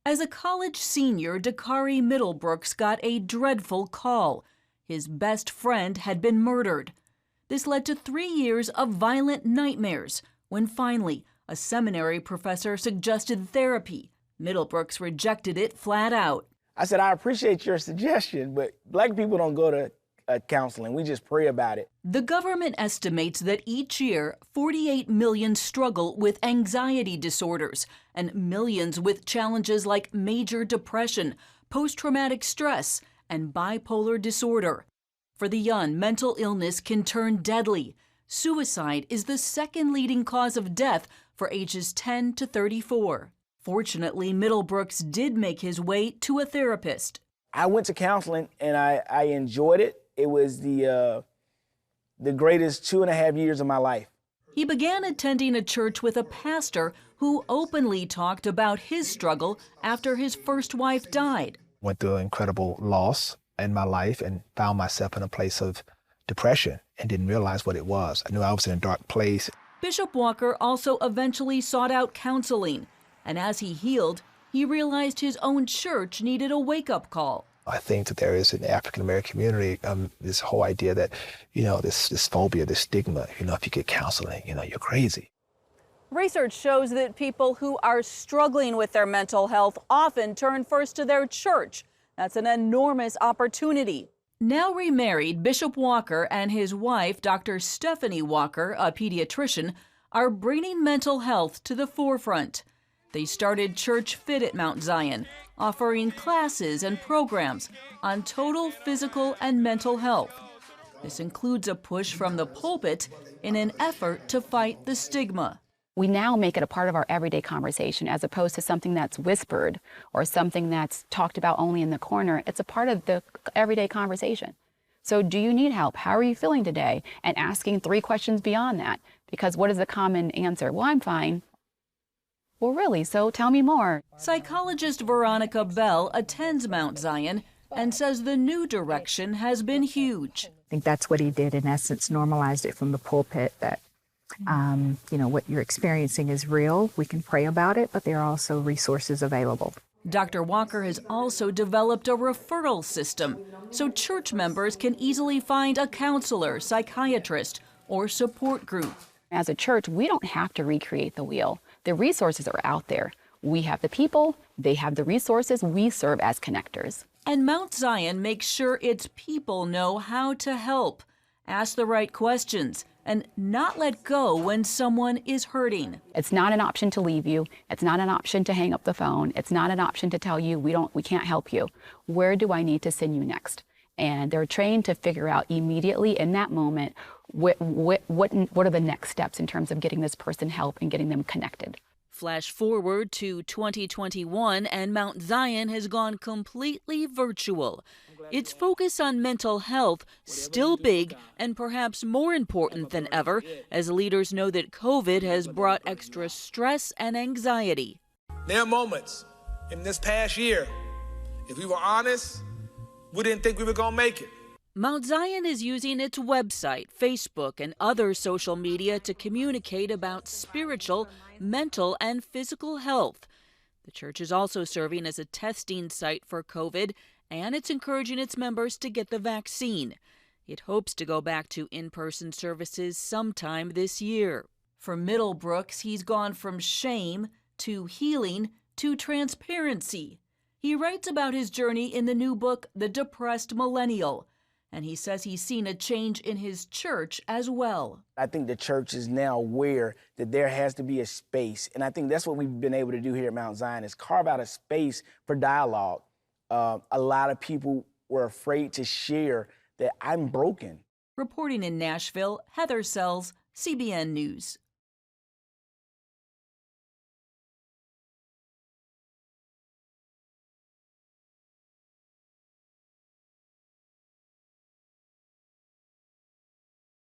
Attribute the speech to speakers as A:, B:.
A: As a college senior, Dakari Middlebrooks got a dreadful call. His best friend had been murdered. This led to 3 years of violent nightmares when finally a seminary professor suggested therapy. Middlebrooks rejected it flat out.
B: I said, I appreciate your suggestion, but black people don't go to counseling. We just pray about it.
A: The government estimates that each year, 48 million struggle with anxiety disorders and millions with challenges like major depression, post-traumatic stress, and bipolar disorder. For the young, mental illness can turn deadly. Suicide is the second leading cause of death for ages 10 to 34. Fortunately, Middlebrooks did make his way to a therapist.
B: I went to counseling and I enjoyed it. It was the greatest 2.5 years of my life.
A: He began attending a church with a pastor who openly talked about his struggle after his first wife died.
C: Went through an incredible loss in my life and found myself in a place of depression and didn't realize what it was. I knew I was in a dark place.
A: Bishop Walker also eventually sought out counseling, and as he healed, he realized his own church needed a wake-up call.
C: I think that there is in the African-American community this whole idea that, this phobia, this stigma, if you get counseling, you're crazy.
D: Research shows that people who are struggling with their mental health often turn first to their church. That's an enormous opportunity.
A: Now remarried, Bishop Walker and his wife, Dr. Stephanie Walker, a pediatrician, are bringing mental health to the forefront. They started Church Fit at Mount Zion, offering classes and programs on total physical and mental health. This includes a push from the pulpit in an effort to fight the stigma.
E: We now make it a part of our everyday conversation as opposed to something that's whispered or something that's talked about only in the corner. It's a part of the everyday conversation. So do you need help? How are you feeling today? And asking 3 questions beyond that. Because what is the common answer? Well, I'm fine. Well, really, so tell me more.
A: Psychologist Veronica Bell attends Mount Zion and says the new direction has been huge.
F: I think that's what he did, in essence, normalized it from the pulpit that what you're experiencing is real. We can pray about it, but there are also resources available.
A: Dr. Walker has also developed a referral system so church members can easily find a counselor, psychiatrist, or support group.
E: As a church, we don't have to recreate the wheel. The resources are out there. We have the people, they have the resources, we serve as connectors.
A: And Mount Zion makes sure its people know how to help, ask the right questions, and not let go when someone is hurting.
E: It's not an option to leave you. It's not an option to hang up the phone. It's not an option to tell you we can't help you. Where do I need to send you next? And they're trained to figure out immediately in that moment what are the next steps in terms of getting this person help and getting them connected.
A: Flash forward to 2021 and Mount Zion has gone completely virtual. Its focus on mental health still big and perhaps more important than ever as leaders know that COVID has brought extra stress and anxiety.
G: There are moments in this past year, if we were honest, we didn't think we were going to make it.
A: Mount Zion is using its website, Facebook, and other social media to communicate about spiritual, mental, and physical health. The church is also serving as a testing site for COVID, and it's encouraging its members to get the vaccine. It hopes to go back to in-person services sometime this year. For Middlebrooks, he's gone from shame to healing to transparency. He writes about his journey in the new book, The Depressed Millennial. And he says he's seen a change in his church as well.
B: I think the church is now aware that there has to be a space. And I think that's what we've been able to do here at Mount Zion is carve out a space for dialogue. A lot of people were afraid to share that I'm broken.
A: Reporting in Nashville, Heather Sells, CBN News.